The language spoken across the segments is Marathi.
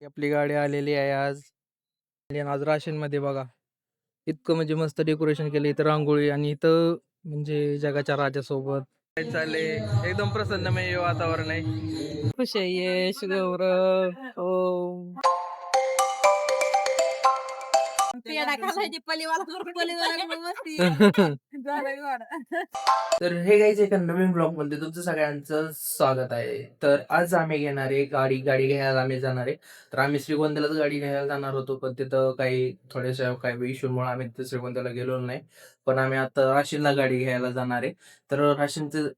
आपली गाडी आलेली आहे आज. आणि आज राशीन मध्ये बघा इतकं म्हणजे मस्त डेकोरेशन केलं इथं रांगोळी आणि इथं म्हणजे जगाच्या राजासोबत काय चालले एकदम प्रसन्नमय वातावरण आहे. खुश आहे यश गौरव ओम. पेढा खायची तर हे गाईज एका नवीन ब्लॉग मध्ये तुमचं सगळ्यांचं स्वागत आहे. तर आज आम्ही घेणार आहे गाडी घ्यायला आम्ही जाणार आहे. तर आम्ही श्रीगोंद्यालाच गाडी घ्यायला जाणार होतो, पण तिथं काही थोड्याशा काही इश्यूमुळे आम्ही तिथं श्रीगोंद्याला गेलो नाही. पण आम्ही आता राशीनला गाडी घ्यायला जाणार आहे. तर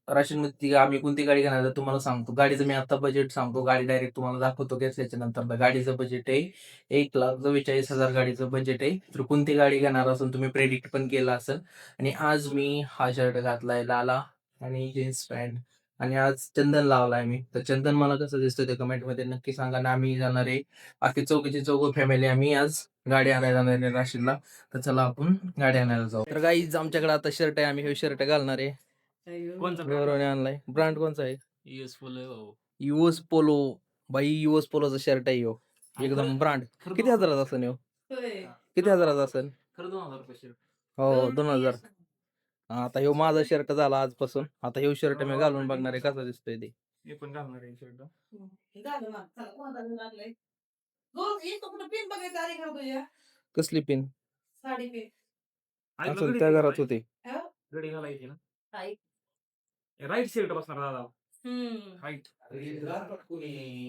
राशीनमध्ये आम्ही कोणती गाडी घेणार आहे तुम्हाला सांगतो. गाडीचं मी आता बजेट सांगतो, गाडी डायरेक्ट तुम्हाला दाखवतो घेतल्याच्या नंतर. गाडीचं बजेट आहे 1,44,000 गाडीचं बजेट आहे. तर कोणती गाडी घेणार असेल तुम्ही प्रेडिक्ट पण केलं असेल. आणि आज मी हा शर्ट घातलाय लाला आणि जीन्स पॅन्ट आणि आज चंदन लावलाय मी. तर चंदन मला कसं दिसतं ते कमेंट मध्ये नक्की सांगा ना. आम्ही जाणार आहे बाकी चौघ फॅमिली आम्ही आज गाडी आणायला जाणार आहे नाशिकला. तर चला आपण गाडी आणायला जाऊ. तर गाईज आमच्याकडे आता शर्ट आहे, आम्ही हे शर्ट घालणार आहे. कोणचा गौरवने आणलाय. ब्रँड कोणचा आहे? युजफुल आहे भाऊ. US polo. बाई युएस पोलोचा शर्ट आहे ह्यो एकदम ब्रँड. किती हजाराचा असेल ह्यो? किती हजाराचा असेल? खरं 2000 रुपये शर्ट. हो 2000. आता ह्यो माझा शर्ट झाला आजपासून. आता ह्यो शर्ट मी घालून बघणार आहे कसा दिसतोय ते. मी पण घालणार आहे शर्ट. कसली पिन साडी पे असेल त्या घरात होते. गडी घालायची ना. राईट शर्ट बसणार दादा. राईट.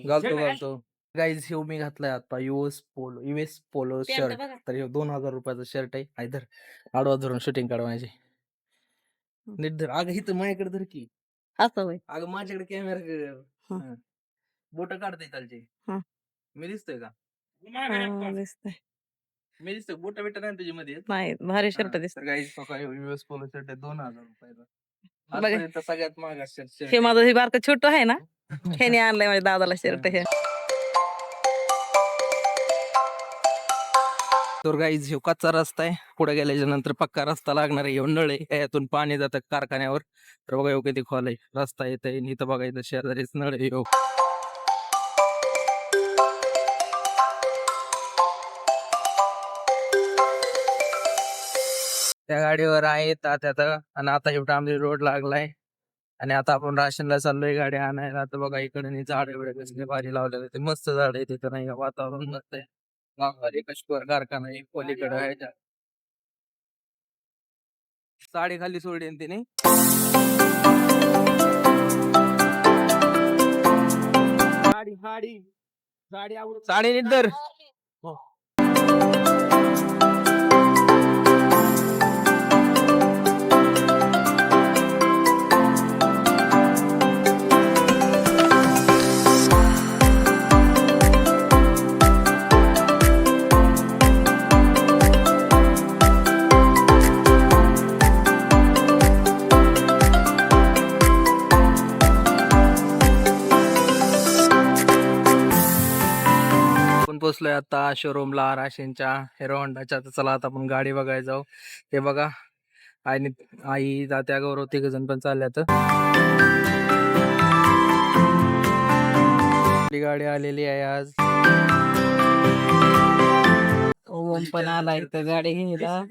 घालतो गाईज. ह्यो मी घातलाय आता युएस पोलो शर्ट. तर ह्यो 2000 रुपयाचा शर्ट आहे. आयधर आडवा धरून शूटिंग काढवायची. नीट धर अगं इथं माझ्याकडे धर की. अगं माझ्याकडे कॅमेरा बोट काढते चालचे. मी दिसतोय का? मी दिसतोय बोट बिट नाही तुझ्या नाही भारी शर्ट दिसत. गाईज युएस पोलो शर्ट आहे 2000 रुपयाचा. आजपर्यंत सगळ्यात महाग शर्ट हे माझं हे बारकं छोटं आहे ना, ह्याने आणलंय माझ्या दादाला शर्ट हे. तर गाईज ह्यो कच्चा रस्ता आहे. पुढे गेल्याच्या नंतर पक्का रस्ता लागणार आहे. ह्यो नळ आहे, यातून पाणी जातं कारखान्यावर. तर बघा ह्यो किती खोल आहे रस्ता येतोय. इथं बघा इथं शेजारीच नळ आहे ह्यो. त्या गाडीवर आहे तात्यात आणि आता शेवटी आमची रोड लागलाय आणि आता आपण राशनला चाललोय गाडी आणायला. आता बघा इकडे झाड वगैरे कसले भारी लावलेले ते मस्त झाड आहे तिथं. नाही का वातावरण मस्त आहे. माघारी कष्टकर कारखाना आहे पलीकडे आहे. साडी खाली सोडली तिने. साडी नीट धर. पोचलोय आता शोरूमला राशीनच्या हिरो होंडाच्या. तर चला आता आपण गाडी बघायला जाऊ. ते बघा आई तात्या गौरव तिघ जण पण चालल्यात. आपली गाडी आलेली आहे आज. ओम पण आला इथं गाडी घ्यायला.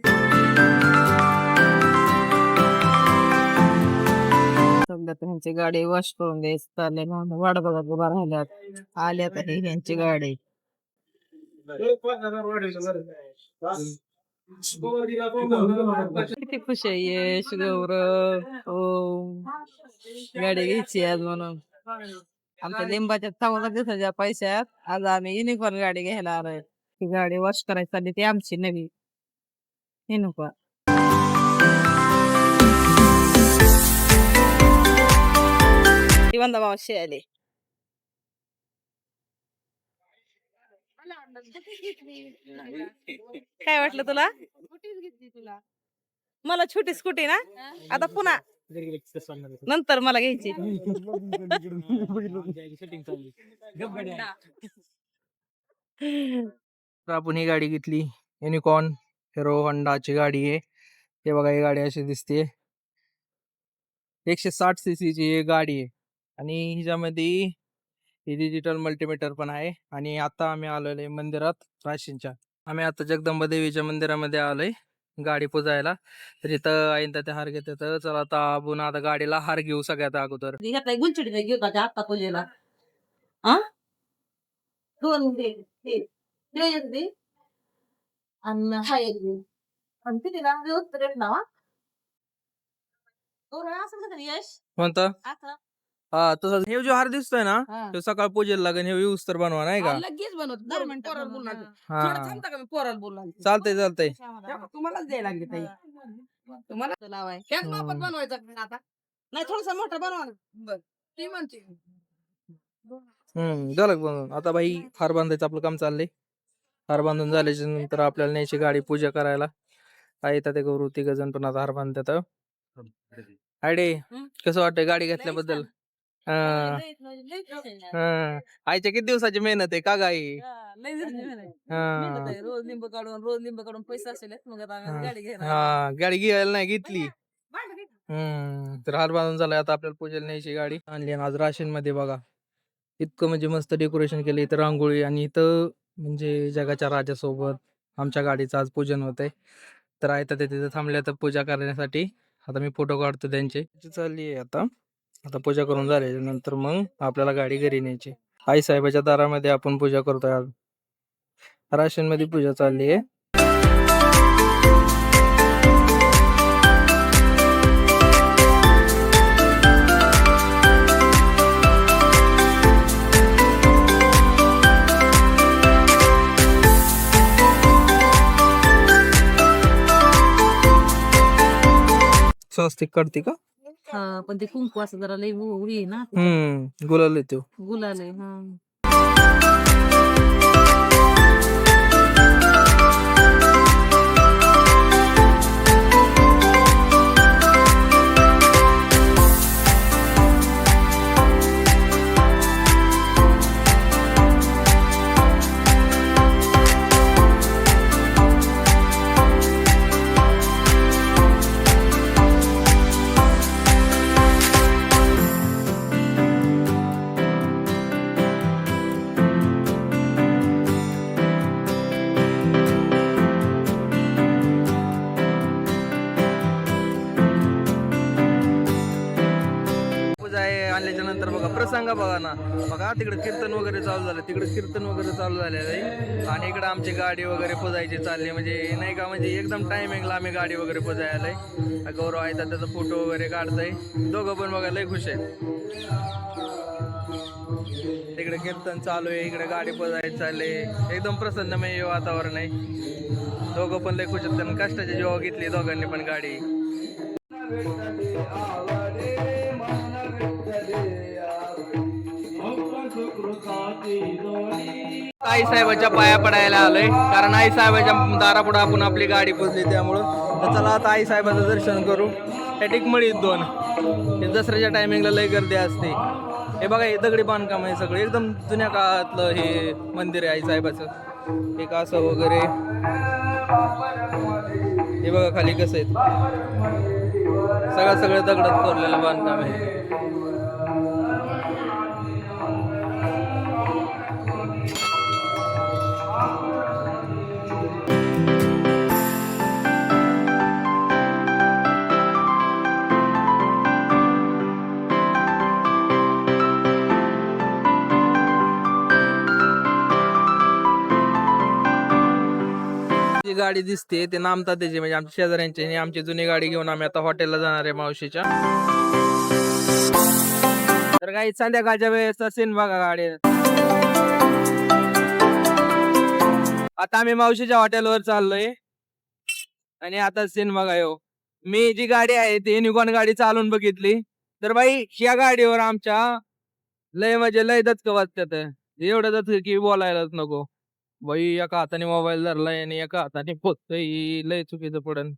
समजा त्यांची गाडी वॉश करून द्यायची चालले म्हणून वाट बघत उभा राहिल्यात. आल्यात हे ह्यांची गाडी. किती खुश आहे यश गौरव ओम गाडी घ्यायची आज म्हणून. आमच्या लिंबाच्या 14 दिवसाच्या पैशात आज आम्ही युनिकॉर्न गाडी घ्यायला आलोय. ती गाडी वॉश करायची चालली ती आमची नवी युनिकॉर्न. ती वंदा मावशी आली. काय वाटलं तुला? मला छोटी स्कूटी ना, आता पुन्हा नंतर मला घ्यायची. तर आपण ही गाडी घेतली युनिकॉर्न हिरो होंडाची गाडी आहे. हे बघा ही गाडी अशी दिसते. 160 cc ची गाडी आहे आणि हिच्यामध्ये ही डिजिटल मल्टीमीटर पण आहे. आणि आता आम्ही आलेलो आहे मंदिरात राशींच्या. आम्ही आता जगदंबा देवीच्या मंदिरामध्ये आलोय गाडी पुजायला. तर इथं आईन ते हार घेते. तर चला आता आपण आता गाडीला हार घेऊ सगळ्यात अगोदर. घेतलाय गुलछडी घेऊ का आता पूजेला हा 2 दे दे दे एक दे आणि हा एक दे आणि किती ना व्यवस्थित रेट ना असं का यश कोणता? आता हा तसा हे जो हार दिसतोय ना हा. तो सकाळ पूजेला लागेल. हे येऊस तर बनवा नाही का? लगेच बनवत 2 मिनिटं पोराला बोलणार हा थोडं थांबता का मी पोराला बोलणार चालतंय चालतंय. तुम्हालाच द्यायला लागली ताई तुम्हाला लावाय त्याच मापात बनवायचा का आता नाही थोडासा मोठा बनवा ना बर ती म्हणते झालं का बनवून? आता बाई हार बांधायचं आपलं काम चाललंय. हार बांधून झाल्याच्या नंतर आपल्याला न्यायची गाडी पूजा करायला. आई ते गौरू तिघ जण पण आता हार बांधतात. आयडे कसं वाटतंय गाडी घेतल्याबद्दल? हा हा. आईच्या किती दिवसाची मेहनत आहे का गाई? हा रोज लिंब काढून पैसे असेल मग आता आम्ही गाडी घ्यायला हा गाडी घ्यायला नाही घेतली. तर हार बांधून झालाय. आता आपल्याला पूजेला न्यायची गाडी आणली. आणि आज राशीन मध्ये बघा इतकं म्हणजे मस्त डेकोरेशन केलं. इथं रांगोळी आणि इथं म्हणजे जगाच्या राजासोबत आमच्या गाडीचं आज पूजन होतंय. तर आहे तर ते तिथं थांबले तर पूजा करण्यासाठी. आता मी फोटो काढतो त्यांचे. चालली आहे आता. आता पूजा करून झाल्याच्या नंतर मग आपल्याला गाडी घरी न्यायची. आई साहेबाच्या दारामध्ये आपण पूजा करतोय आज. राशीन मध्ये पूजा चालली आहे. स्वस्तिक काढते का? हा पण ते कुंकू असं जरा लई उडी ना गुलाल येतो. गुलाल आहे हा आणल्याच्या नंतर बघा प्रसंग बघा ना. बघा तिकडे कीर्तन वगैरे चालू झालं. तिकडे कीर्तन वगैरे चालू झालेलं आहे. आणि इकडे आमची गाडी वगैरे पुजायची चालली. म्हणजे नाही का म्हणजे एकदम टायमिंगला आम्ही गाडी वगैरे पुजायला आहे. गौरव आहे तर त्याचा फोटो वगैरे काढतोय. दोघं पण बघा लय खुश आहेत. तिकडे कीर्तन चालू आहे. इकडे गाडी पुजायची चालली. एकदम प्रसन्नमय वातावरण आहे. दोघं पण लय खुश आहेत. त्यांनी कष्टाची जीवा घेतली दोघांनी पण गाडी. आई साहेबाच्या पाया पडायला आलोय. कारण आई साहेबाच्या दारापुढे आपण आपली गाडी पुजली त्यामुळं. तर चला आता आई साहेबाचं दर्शन करू. हे टिकमळीत 2 हे दसऱ्याच्या टायमिंगला लय गर्दी असते. हे बघा हे दगडी बांधकाम आहे सगळं. एकदम जुन्या काळातलं हे मंदिर आहे आई साहेबाचं. एक असं वगैरे हे बघा खाली कसं आहे सगळं दगडात कोरलेलं बांधकाम आहे. गाडी दिसते ते नामतात त्याची म्हणजे आमच्या शेजाऱ्यांची. आणि आमची जुनी गाडी घेऊन आम्ही आता हॉटेलला जाणार आहे मावशीच्या. तर काही संध्याकाळच्या वेळेस सीन बघा गाडी. आता आम्ही मावशीच्या हॉटेलवर चाललोय. आणि आता सीन बघा यो. मी जी गाडी आहे ती युनिकॉर्न गाडी चालून बघितली. तर बाई ह्या गाडीवर आमच्या लय म्हणजे लय दचक वाजतात. एवढं दचक की बोलायलाच नको. बाई एका हाताने मोबाईल धरलाय आणि एका हाताने पोचतोय. लय चुकीचं पडन.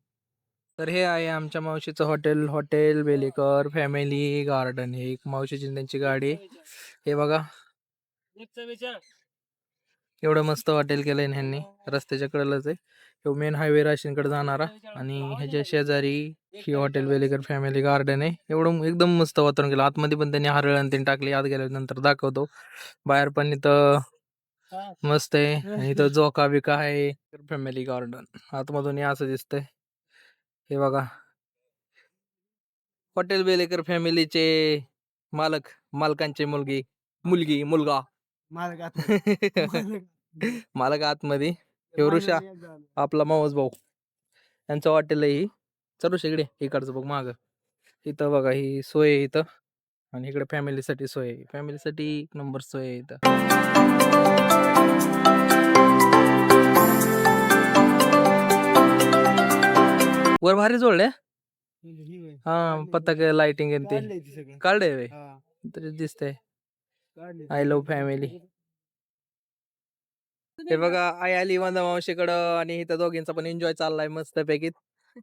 तर हे आहे आमच्या मावशीचं हॉटेल बेलेकर फॅमिली गार्डन. हे एक मावशीची त्यांची गाडी. हे बघा एवढं मस्त हॉटेल केलंय ना ह्यांनी, रस्त्याच्या कडेलाच आहे. तो मेन हायवे राशीनकडे जाणारा, आणि ह्याच्या शेजारी ही हॉटेल वेलेकर फॅमिली गार्डन आहे. एवढं एकदम मस्त वातावरण केलं. आतमध्ये पण त्यांनी हरळ आणि त्यांनी टाकली, आत गेल्यानंतर दाखवतो. बाहेर पण इथं मस्त आहे, आणि इथं झोका बिका आहे. फॅमिली गार्डन आतमधून हे असं दिसतंय. हे बघा, हॉटेल बेलेकर फॅमिलीचे मालकांची मुलगा मालक आतमध्ये. हे ऋषा, आपला मावस भाऊ, यांचं हॉटेल आहे ही. चलू इकडे, इकडचं बघ माग. इथं बघा ही सोय आहे इथं, आणि इकडे फॅमिलीसाठी सोय आहे. फॅमिलीसाठी एक नंबर सोय आहे इथं. वर भारी जोडले. हा, पताक लाइटिंग ते काढले तरी दिसतंय. I love family. हे बघा, आई आली वंदा मावशीकडं, आणि इथं दोघींचा पण एन्जॉय चाललाय मस्त पैकी,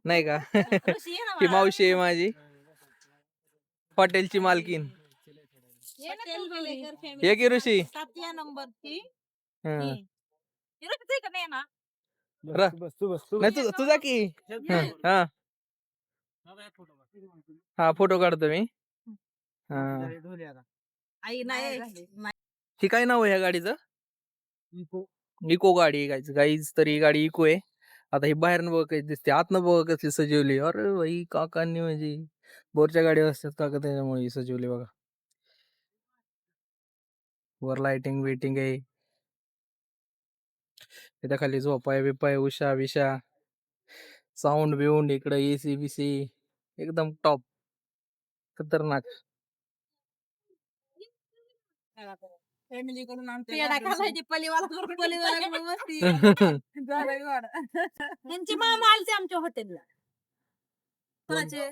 नाही का? ही मावशी आहे माझी, हॉटेलची मालकीन. ये की ऋषी. हं. नाही तुझा की. हा हा, फोटो काढतो मी. हा, ही काय नाव आहे ह्या गाडीचं? इको गाडी आहे गाईज, तर ही गाडी इको आहे. आता ही बाहेर बघ कशी दिसते, आतनं बघ कसली सजवली. अरे भाई, काकांनी म्हणजे बोरच्या गाडी असतात काका, त्याच्यामुळे ही सजवली बघा. वर लाइटिंग वेटिंग आहे, त्याच्या खाली झोपाय बिपाय, उशा विशा, साऊंड बिऊंड, इकडं एसी बीसी एकदम टॉप, खतरनाक. फॅमिली कडून पेढा खायची पलीवाला त्यांचे मामा आलते आमच्या हॉटेलला. कोणाचे?